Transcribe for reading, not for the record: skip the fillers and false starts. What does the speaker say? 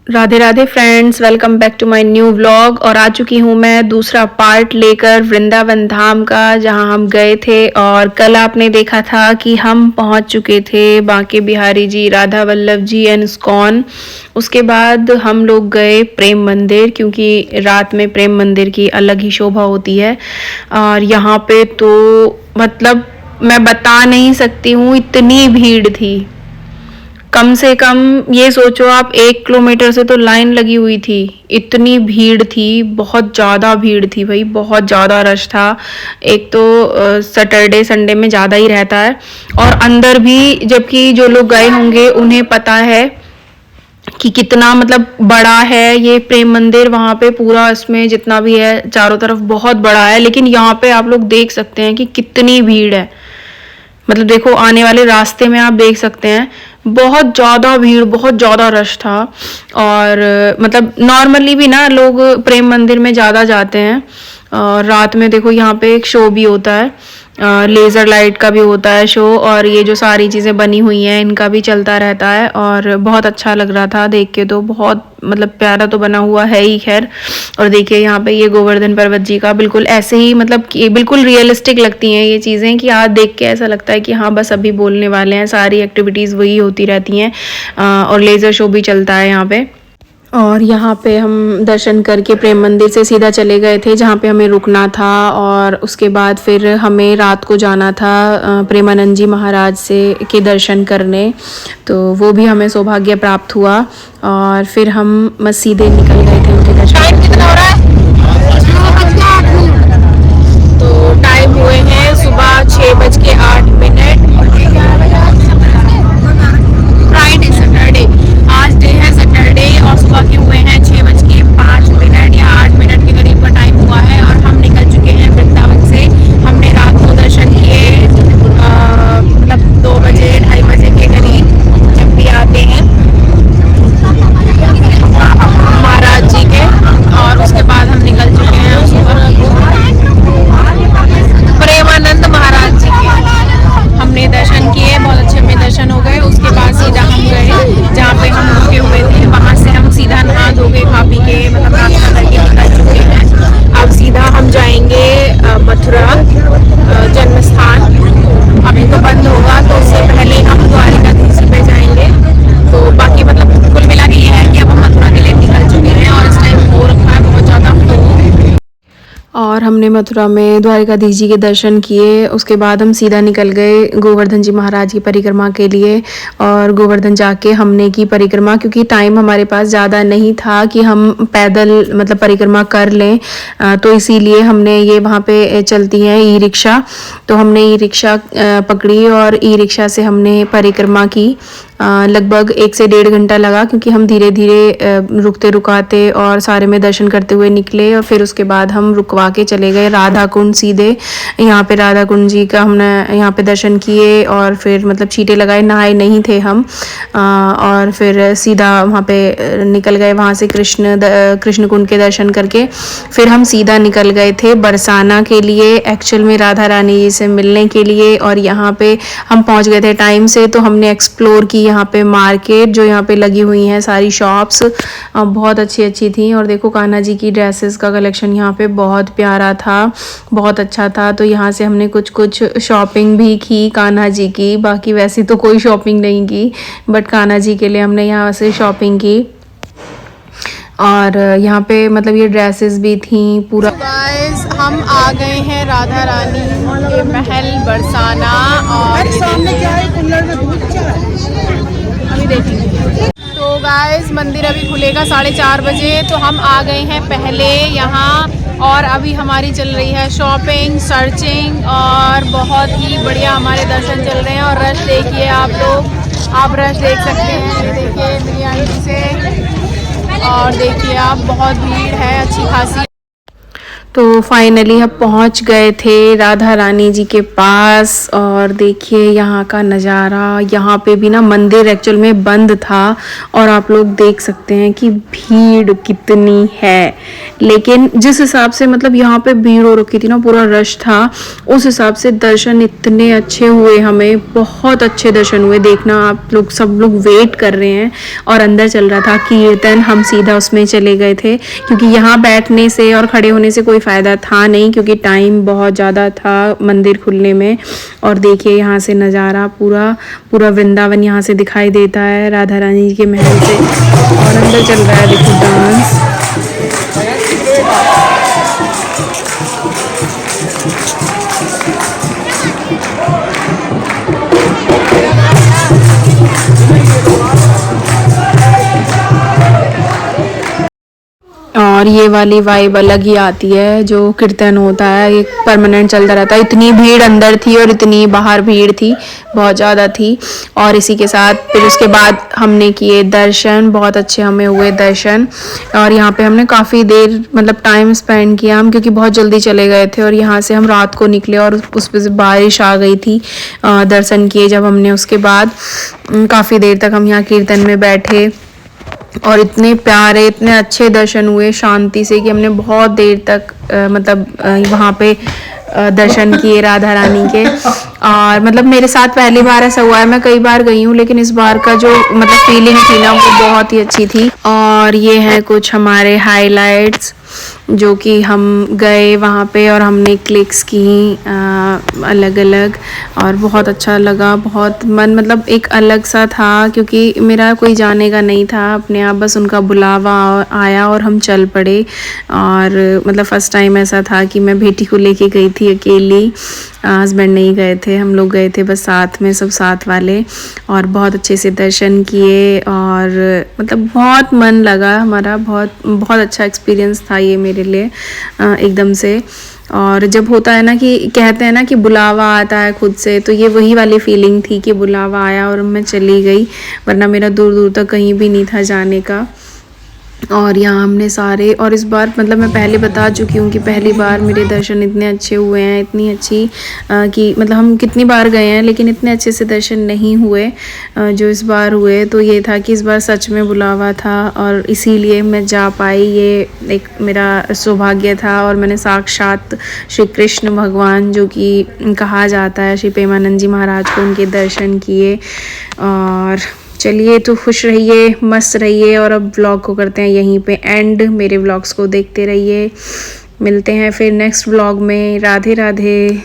Radhe Radhe friends, welcome back to my new vlog. और आ चुकी हूँ मैं दूसरा पार्ट लेकर वृंदावन धाम का, जहाँ हम गए थे। और कल आपने देखा था कि हम पहुँच चुके थे बांके बिहारी जी, राधा वल्लभ जी एंड इस्कॉन। उसके बाद हम लोग गए प्रेम मंदिर, क्योंकि रात में प्रेम मंदिर की अलग ही शोभा होती है। और यहाँ पे तो मतलब मैं बता नहीं सकती हूँ, इतनी भीड़ थी। कम से कम ये सोचो आप, 1 किलोमीटर से तो लाइन लगी हुई थी। इतनी भीड़ थी, बहुत ज़्यादा भीड़ थी भाई, बहुत ज़्यादा रश था। एक तो सैटरडे संडे में ज़्यादा ही रहता है। और अंदर भी, जबकि जो लोग गए होंगे उन्हें पता है कि कितना मतलब बड़ा है ये प्रेम मंदिर। वहाँ पे पूरा इसमें जितना भी है चारों तरफ बहुत बड़ा है, लेकिन यहाँ पे आप लोग देख सकते हैं कि कितनी भीड़ है। मतलब देखो, आने वाले रास्ते में आप देख सकते हैं बहुत ज़्यादा भीड़, बहुत ज़्यादा रश था। और मतलब नॉर्मली भी ना लोग प्रेम मंदिर में ज़्यादा जाते हैं। और रात में देखो यहाँ पे एक शो भी होता है, लेज़र लाइट का भी होता है शो। और ये जो सारी चीज़ें बनी हुई हैं इनका भी चलता रहता है। और बहुत अच्छा लग रहा था देख के, तो बहुत मतलब प्यारा तो बना हुआ है ही खैर। और देखिए यहाँ पे ये गोवर्धन पर्वत जी का बिल्कुल ऐसे ही, मतलब कि बिल्कुल रियलिस्टिक लगती हैं ये चीज़ें, कि आज देख के ऐसा लगता है कि हाँ बस अभी बोलने वाले हैं। सारी एक्टिविटीज़ वही होती रहती हैं। और लेज़र शो भी चलता है यहाँ पे। और यहाँ पे हम दर्शन करके प्रेम मंदिर से सीधा चले गए थे जहाँ पे हमें रुकना था। और उसके बाद फिर हमें रात को जाना था प्रेमानंद जी महाराज से के दर्शन करने। तो वो भी हमें सौभाग्य प्राप्त हुआ। और फिर हम सीधे निकल गए थे उनके दर्शन करने। कितना हो रहा है? तो टाइम हुए हैं सुबह 6:08। फ्राइडे सैटरडे, आज डे है सैटरडे। और सुबह के हुए हैं 6:05 या 8 के करीब का टाइम हुआ है। और हम निकल चुके हैं वृंदावन से। हमने रात को दर्शन किए मतलब 2 बजे 2:30 बजे के करीब, जब भी आते हैं महाराज जी के। और उसके बाद हम निकल चुके हैं प्रेमानंद महाराज जी के। हमने दर्शन किए, बहुत अच्छे में दर्शन हो गए। उसके बाद सीधा हम गए जहाँ पे हम रुके हुए थे, वहाँ से हम सीधा नहा धो के खा पी के मतलब नाश्ता करके निकल चुके हैं। अब सीधा हम जाएंगे मथुरा जन्म स्थान। अभी तो बंद होगा, तो उससे पहले हम द्वारिकाधीश पे जाएंगे। तो बाकी मतलब कुल मिला के ये है कि अब हम मथुरा के लिए निकल चुके हैं। और इस टाइम हो रखा है बहुत ज़्यादा। और हमने मथुरा में द्वारिकाधीश जी के दर्शन किए। उसके बाद हम सीधा निकल गए गोवर्धन जी महाराज की परिक्रमा के लिए। और गोवर्धन जाके हमने की परिक्रमा, क्योंकि टाइम हमारे पास ज़्यादा नहीं था कि हम पैदल मतलब परिक्रमा कर लें। तो इसीलिए हमने ये वहाँ पे चलती हैं ई रिक्शा, तो हमने ई रिक्शा पकड़ी और ई रिक्शा से हमने परिक्रमा की। लगभग 1 से 1.5 घंटा लगा, क्योंकि हम धीरे धीरे रुकते रुकाते और सारे में दर्शन करते हुए निकले। और फिर उसके बाद हम रुकवा के चले गए राधा कुंड सीधे। यहाँ पे राधा कुंड जी का हमने यहाँ पे दर्शन किए। और फिर मतलब छींटे लगाए, नहाए नहीं थे हम। और फिर सीधा वहाँ पे निकल गए, वहाँ से कृष्ण कुंड के दर्शन करके फिर हम सीधा निकल गए थे बरसाना के लिए, एक्चुअल में राधा रानी जी से मिलने के लिए। और यहाँ पे हम पहुँच गए थे टाइम से, तो हमने एक्सप्लोर की यहाँ पे मार्केट, जो यहाँ पे लगी हुई हैं सारी शॉप्स, बहुत अच्छी अच्छी थी। और देखो कान्हा जी की ड्रेसेस का कलेक्शन यहाँ पे बहुत प्यारा था, बहुत अच्छा था। तो यहाँ से हमने कुछ शॉपिंग भी की कान्हा जी की। बाकी वैसी तो कोई शॉपिंग नहीं की, बट कान्हा जी के लिए हमने यहाँ से शॉपिंग की। और यहाँ पे मतलब ये ड्रेसेस भी थी पूरा। गाइस, हम आ गए हैं राधा रानी के महल बरसाना। और सामने क्या है, कुल्लड़ में दूध अभी देखेंगे। तो गाइस, मंदिर अभी खुलेगा 4:30 बजे, तो हम आ गए हैं पहले यहाँ। और अभी हमारी चल रही है शॉपिंग, सर्चिंग, और बहुत ही बढ़िया हमारे दर्शन चल रहे हैं। और रश देखिए आप लोग, आप रश देख सकते हैं, ये देखिए मेरी आंटी से। और देखिए आप, बहुत भीड़ है अच्छी खासी। तो फाइनली हम पहुंच गए थे राधा रानी जी के पास और देखिए यहाँ का नज़ारा। यहाँ पे भी ना मंदिर एक्चुअल में बंद था और आप लोग देख सकते हैं कि भीड़ कितनी है, लेकिन जिस हिसाब से मतलब यहाँ पे भीड़ हो रखी थी ना, पूरा रश था, उस हिसाब से दर्शन इतने अच्छे हुए, हमें बहुत अच्छे दर्शन हुए। देखना आप लोग, सब लोग वेट कर रहे हैं और अंदर चल रहा था कीर्तन, हम सीधा उसमें चले गए थे क्योंकि यहाँ बैठने से और खड़े होने से कोई फ़ायदा था नहीं क्योंकि टाइम बहुत ज़्यादा था मंदिर खुलने में। और देखिए यहाँ से नज़ारा पूरा पूरा वृंदावन यहाँ से दिखाई देता है राधा रानी जी के महल से। और अंदर चल रहा है देखो डांस। और ये वाली वाइब अलग ही आती है, जो कीर्तन होता है ये परमानेंट चलता रहता है। इतनी भीड़ अंदर थी और इतनी बाहर भीड़ थी, बहुत ज़्यादा थी। और इसी के साथ फिर उसके बाद हमने किए दर्शन, बहुत अच्छे हमें हुए दर्शन। और यहाँ पे हमने काफ़ी देर मतलब टाइम स्पेंड किया हम, क्योंकि बहुत जल्दी चले गए थे और यहाँ से हम रात को निकले और उस पर बारिश आ गई थी। दर्शन किए जब हमने, उसके बाद काफ़ी देर तक हम यहाँ कीर्तन में बैठे और इतने प्यारे इतने अच्छे दर्शन हुए शांति से कि हमने बहुत देर तक वहाँ पे दर्शन किए राधा रानी के। और मतलब मेरे साथ पहली बार ऐसा हुआ है, मैं कई बार गई हूँ लेकिन इस बार का जो मतलब फीलिंग थी ना वो बहुत ही अच्छी थी। और ये है कुछ हमारे हाइलाइट्स जो कि हम गए वहाँ पे और हमने क्लिक्स की अलग अलग, और बहुत अच्छा लगा। बहुत मन मतलब एक अलग सा था क्योंकि मेरा कोई जाने का नहीं था, अपने आप बस उनका बुलावा आया और हम चल पड़े। और मतलब फ़र्स्ट टाइम ऐसा था कि मैं बेटी को लेके गई थी अकेली, हस्बैंड नहीं गए थे, हम लोग गए थे बस साथ में, सब साथ वाले। और बहुत अच्छे से दर्शन किए और मतलब बहुत मन लगा हमारा, बहुत बहुत अच्छा एक्सपीरियंस था ये मेरे लिए एकदम से। और जब होता है ना कि कहते हैं ना कि बुलावा आता है खुद से, तो ये वही वाली फीलिंग थी कि बुलावा आया और मैं चली गई, वरना मेरा दूर दूर तक कहीं भी नहीं था जाने का। और यहाँ हमने सारे, और इस बार मतलब मैं पहले बता चुकी हूँ कि पहली बार मेरे दर्शन इतने अच्छे हुए हैं, इतनी अच्छी कि मतलब हम कितनी बार गए हैं लेकिन इतने अच्छे से दर्शन नहीं हुए जो इस बार हुए। तो ये था कि इस बार सच में बुलावा था और इसीलिए मैं जा पाई, ये एक मेरा सौभाग्य था। और मैंने साक्षात श्री कृष्ण भगवान जो कि कहा जाता है, श्री प्रेमानंद जी महाराज को, उनके दर्शन किए। और चलिए, तो खुश रहिए, मस्त रहिए। और अब व्लॉग को करते हैं यहीं पे एंड। मेरे व्लॉग्स को देखते रहिए, मिलते हैं फिर नेक्स्ट व्लॉग में। राधे राधे।